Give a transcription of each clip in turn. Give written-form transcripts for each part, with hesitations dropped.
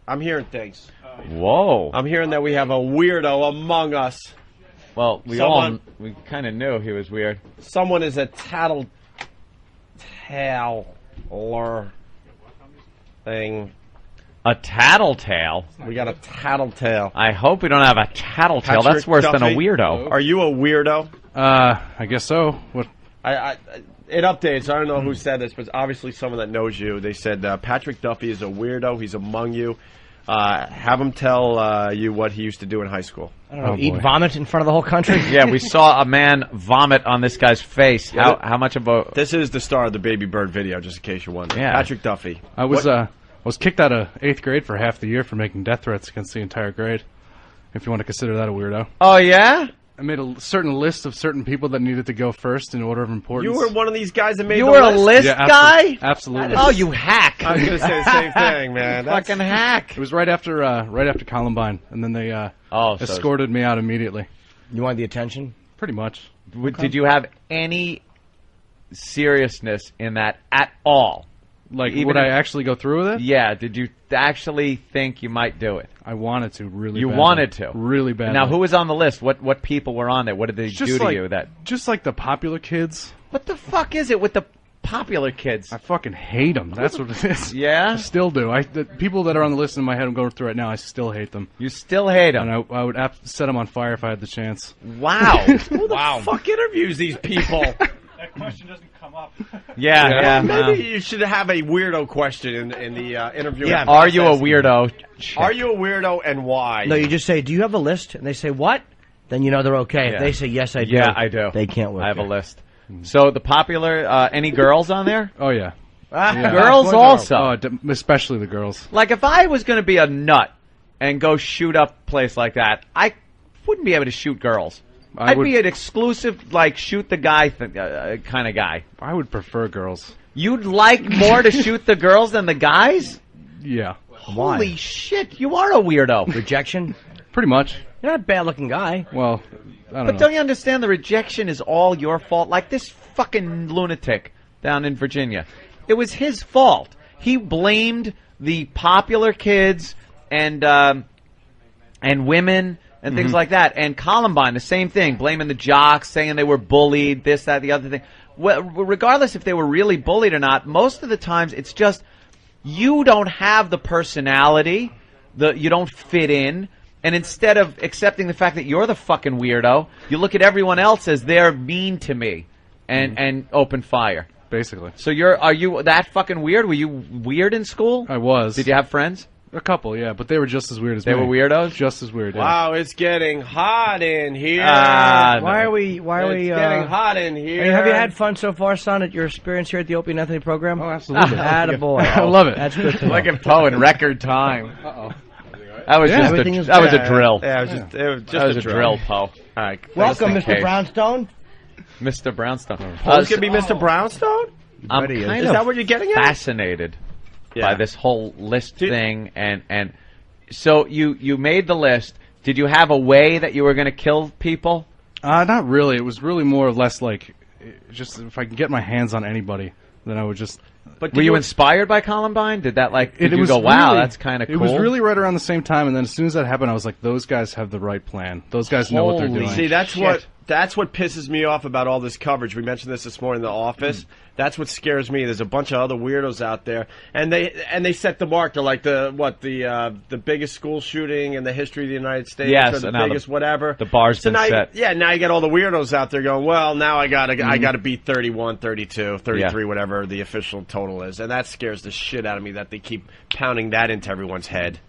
I'm hearing things. Whoa. I'm hearing that we have a weirdo among us. Well, we kind of knew he was weird. Someone is a tattler thing. A tattletale? We got a tattletale. I hope we don't have a tattletale. That's worse than a weirdo. Are you a weirdo? I guess so. What? It updates. I don't know who said this, but obviously someone that knows you. They said Patrick Duffy is a weirdo. He's among you. Have him tell you what he used to do in high school. I don't know, eat vomit in front of the whole country? Yeah, we saw a man vomit on this guy's face. How much of a... This is the star of the Baby Bird video, just in case you're wondering. Yeah. Patrick Duffy. I was kicked out of 8th grade for half the year for making death threats against the entire grade, if you want to consider that a weirdo. Oh, yeah? I made a certain list of certain people that needed to go first in order of importance. You were one of these guys that made the list? You were list? a list guy? Absolutely. Oh, you hack. I was going to say the same thing, man. Fucking hack. It was right after Columbine, and then they escorted me out immediately. You wanted the attention? Pretty much. Did you have any seriousness in that at all? Like, would I actually go through with it? Yeah. Did you actually think you might do it? I wanted to really You badly. wanted to? Really badly. Now, who was on the list? What people were on there? What did they do to you? Just like the popular kids. What the fuck is it with the popular kids? I fucking hate them. That's what it is. Yeah? I still do. The people that are on the list in my head I'm going through right now, I still hate them. You still hate them? And I would set them on fire if I had the chance. Wow. Who the fuck interviews these people? That question doesn't come up. Yeah. Maybe you should have a weirdo question in the interview. Yeah. Are you a weirdo? Are you a weirdo and why? No, you just say, do you have a list? And they say, what? Then you know they're okay. Yeah. If they say, yes, I do. Yeah, I do. They can't work. I have a list. So the popular, any girls on there? Oh, yeah. Girls also? Oh, especially the girls. Like, if I was going to be a nut and go shoot up a place like that, I wouldn't be able to shoot girls. I'd be an exclusive, like, shoot the guy kind of guy. I would prefer girls. You'd like more to shoot the girls than the guys? Yeah. Why? Holy shit, you are a weirdo. Rejection? Pretty much. You're not a bad-looking guy. Well, I don't know. But don't you understand the rejection is all your fault? Like this fucking lunatic down in Virginia. It was his fault. He blamed the popular kids and women and things like that. And Columbine, the same thing, blaming the jocks, saying they were bullied, this, that, the other thing. Well, regardless if they were really bullied or not, most of the times it's just you don't have the personality, you don't fit in, and instead of accepting the fact that you're the fucking weirdo, you look at everyone else as they're mean to me and open fire. Basically. So are you that fucking weird? Were you weird in school? I was. Did you have friends? A couple, yeah, but they were just as weird as me. They were weirdos? Just as weird, yeah. Wow, it's getting hot in here. Why are we? It's getting hot in here. Have you had fun so far, son, at your experience here at the Opie and Anthony program? Oh, absolutely. Attaboy. I love it. That's good to know. Look at Poe in record time. Uh-oh. That was Yeah, just everything is that was a Yeah, drill. Yeah, it was just a drill, Poe. All right, Welcome, Just in Mr. case. Brownstone. Mr. Brownstone. Paul's gonna be Mr. Brownstone. I'm bet he is. kind Is of that what you're getting at? fascinated by this whole list thing, and so you made the list. Did you have a way that you were going to kill people? Not really. It was really more or less like, just if I can get my hands on anybody, then I would just... But were you inspired by Columbine? Did that did you go, wow, that's kind of cool? It was really right around the same time, and then as soon as that happened, I was like, those guys have the right plan. Those guys know what they're doing. See, that's what pisses me off about all this coverage. We mentioned this morning in the office. That's what scares me. There's a bunch of other weirdos out there, and they set the mark to like the biggest school shooting in the history of the United States, Yes, or the and now biggest whatever. the bar's so been now set. now you get all the weirdos out there going, well, now I gotta beat 31, 32, 33, whatever the official total is, and that scares the shit out of me that they keep pounding that into everyone's head.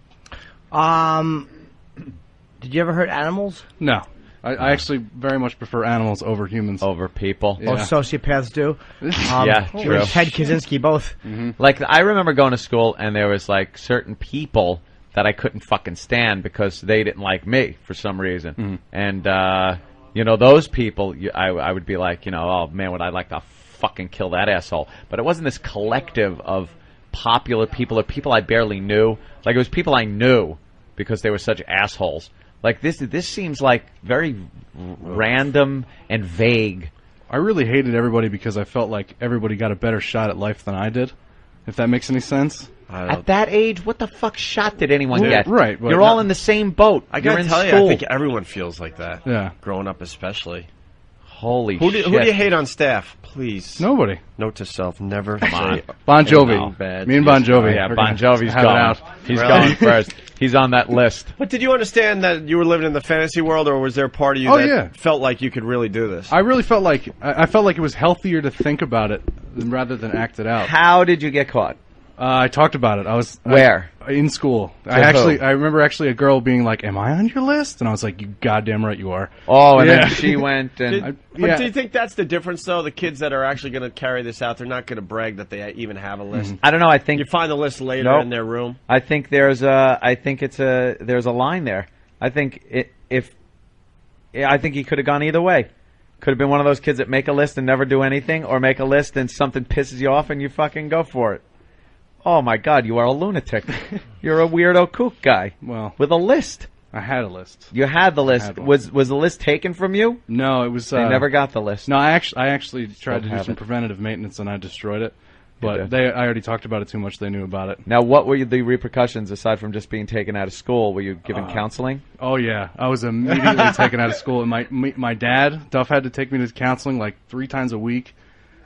Did you ever hurt animals? No. I actually very much prefer animals over humans. Over people. Yeah. Most sociopaths do. Yeah, true. Ted Kaczynski, both. Like, I remember going to school, and there was, like, certain people that I couldn't fucking stand because they didn't like me for some reason. And, those people, I would be like, oh, man, would I like to fucking kill that asshole. But it wasn't this collective of popular people or people I barely knew. Like, it was people I knew because they were such assholes. Like, this seems like very random and vague. I really hated everybody because I felt like everybody got a better shot at life than I did, if that makes any sense. At that age, what the fuck shot did anyone Dude, get? right, but You're all in the same boat. I You're gotta in tell you, school. I think everyone feels like that. Yeah. Growing up, especially. Holy Who shit. do you hate on staff? Please. Nobody. Note to self: never say Bon Jovi. anything bad. Me and Bon Jovi. Yeah, We're Bon gonna Jovi's have it going. out. He's Really? going first. He's on that list. But did you understand that you were living in the fantasy world, or was there a part of you Oh, that yeah. felt like you could really do this? I really felt like I felt like it was healthier to think about it rather than act it out. How did you get caught? I talked about it. Where? In school. To I remember actually a girl being like, "Am I on your list?" And I was like, "You goddamn right you are." Oh, and Yeah. then she went and... But do you think that's the difference, though? The kids that are actually going to carry this out, they're not going to brag that they even have a list. I don't know. I think You find the list later Nope. in their room. I think there's a line there. I think I think he could have gone either way. Could have been one of those kids that make a list and never do anything, or make a list and something pisses you off and you fucking go for it. Oh my God, you are a lunatic. You're a weirdo kook guy. Well, With a list. I had a list. You had the list. had one. Was the list taken from you? No, it was. They never got the list. No, I actually tried to do have some it. preventative maintenance and I destroyed it. You But did. I already talked about it too much. They knew about it. Now, what were the repercussions aside from just being taken out of school? Were you given counseling? Oh yeah, I was immediately taken out of school, and my dad Duff had to take me to counseling like 3 times a week,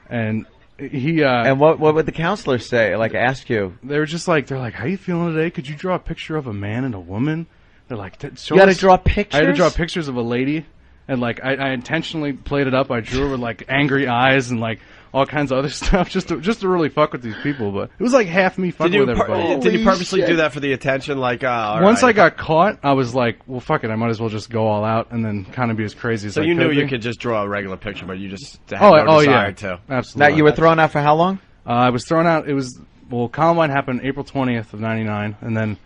and he And what would the counselors say? Like, ask you? they were just like, they're like, "How you feeling today? Could you draw a picture of a man and a woman?" They're like, You had to draw pictures? I had to draw pictures of a lady, and like I intentionally played it up. I drew her with like angry eyes and like all kinds of other stuff just to really fuck with these people. But it was like half me fucking with everybody. Did you Holy purposely shit. do that for the attention? Like, all Once right. I got caught, I was like, well, fuck it. I might as well just go all out and then kind of be as crazy as So I you could knew you be. could just draw a regular picture, but you just had Oh, no yeah, desire to. Now, absolutely. you were thrown out for how long? I was thrown out. It was Columbine happened April 20th of '99, and then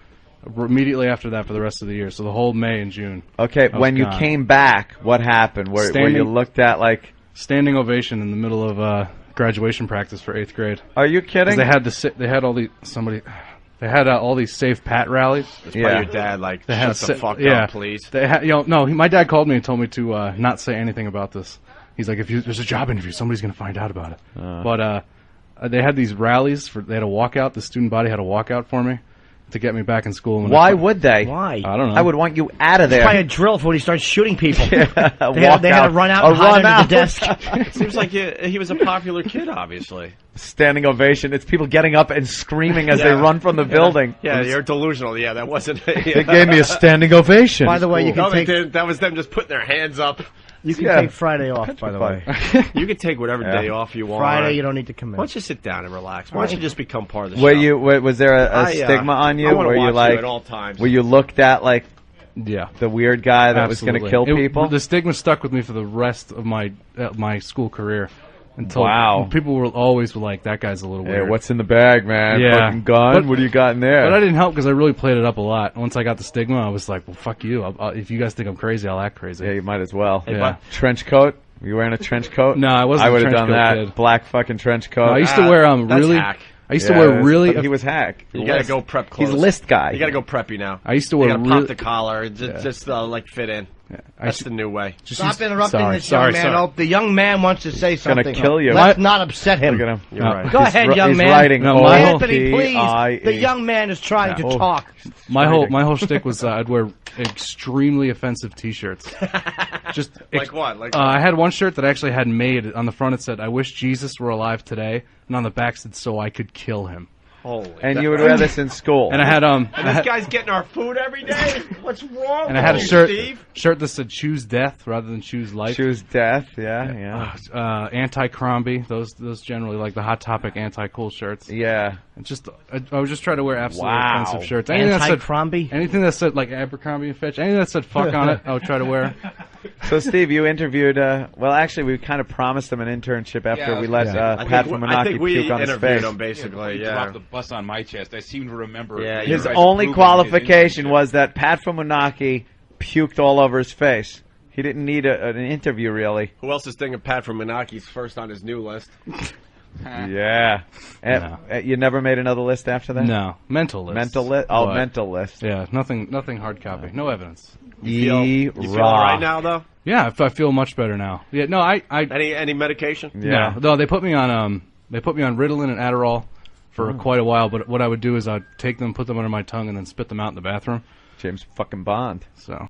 immediately after that for the rest of the year. So the whole May and June. Okay, I was when you gone. came back, what happened? Were you Standing- looked at like... Standing ovation in the middle of graduation practice for 8th grade. Are you 'Cause kidding? they had all these Safe Pat rallies. It's Yeah. by your dad, like, They shut had the fuck yeah. up, please. They had, my dad called me and told me to not say anything about this. He's like, there's a job interview, somebody's gonna find out about it. But they had these rallies they had a walkout. The student body had a walkout for me to get me back in school. And when Why would they? Why? I don't know. I would want you out of there. Probably a drill for when he starts shooting people. Walk They had to out. run out A and hide run under out. the desk. Seems like he was a popular kid, obviously. Standing ovation. It's people getting up and screaming as they run from the building. Yeah, you're delusional. Yeah, that wasn't. They gave me a standing ovation. By the way, you No, can they take didn't. That was them just putting their hands up. you can Yeah. take Friday off. By the way, You can take whatever Yeah. day off you want. Friday you don't need to come in. Why don't you sit down and relax? Why don't you just become part of the Were show? you? Was there a I, stigma on you? I wanna Were you watch like? at all times. Were you looked at like Yeah. the weird guy that was going to kill people? The stigma stuck with me for the rest of my school career. Until Wow. people were always like, that guy's a little Hey, weird. what's in the bag, man? Yeah. Fucking gun? But- What do you got in there? But I didn't help because I really played it up a lot. Once I got the stigma, I was like, well, fuck you. If you guys think I'm crazy, I'll act crazy. Yeah, you might as well. Yeah. but- Trench coat? Were you wearing a trench coat? No, I wasn't I a would have trench done coat that. kid. Black fucking trench coat. No, I used to wear that's really. hack. I used to wear really. He was hack. You gotta go prep clothes. He's list guy. You gotta go preppy now. I used to You wear gotta really. pop the collar. Just like fit in. I That's used- the new way. Stop interrupting Sorry, this sorry, young man. sorry. Oh, the young man wants to say gonna something. kill you. Let's not upset him. Look at him. You're No. right. Go ahead, young he's man. writing No, my whole- Anthony, please. O-P-I-E. The young man is trying to talk. My whole shtick was I'd wear extremely offensive T-shirts. Just Like what? Like I had one shirt that I actually had made. On the front it said, "I wish Jesus were alive today," and on the back said, "So I could kill him." holy. And you would wear this in school. And I had And this guy's getting our food every day. What's wrong? and I had a with you, shirt Steve? that said "Choose death" rather than "Choose life." choose death. Yeah, yeah. Anti-Crombie. Those generally like the Hot Topic anti-cool shirts. Yeah. And just I was just trying to wear absolutely Wow. offensive shirts. Anything that said Anti-Crombie? anything that said like Abercrombie and Fitch. Anything that said "fuck" on it, I would try to wear. So, Steve, you interviewed. Well, actually, we kind of promised him an internship after we let Pat from I Menaki think we puke on his interviewed face. him basically. He Yeah. dropped the bus on my chest. I seem to remember. Yeah, you His guys only approving qualification his was that Pat from Menaki puked all over his face. He didn't need an interview, really. Who else is thinking Pat from Menaki's first on his new list? Yeah. You never made another list after that? No, mental list. Mental list? Oh, But- mental list. Yeah, nothing hard copy. No evidence. You feel all right now, though? Yeah, I feel much better now. Yeah, no, I Any medication? Yeah. no, they put me on Ritalin and Adderall, for quite a while. But what I would do is I'd take them, put them under my tongue, and then spit them out in the bathroom. James fucking Bond. So.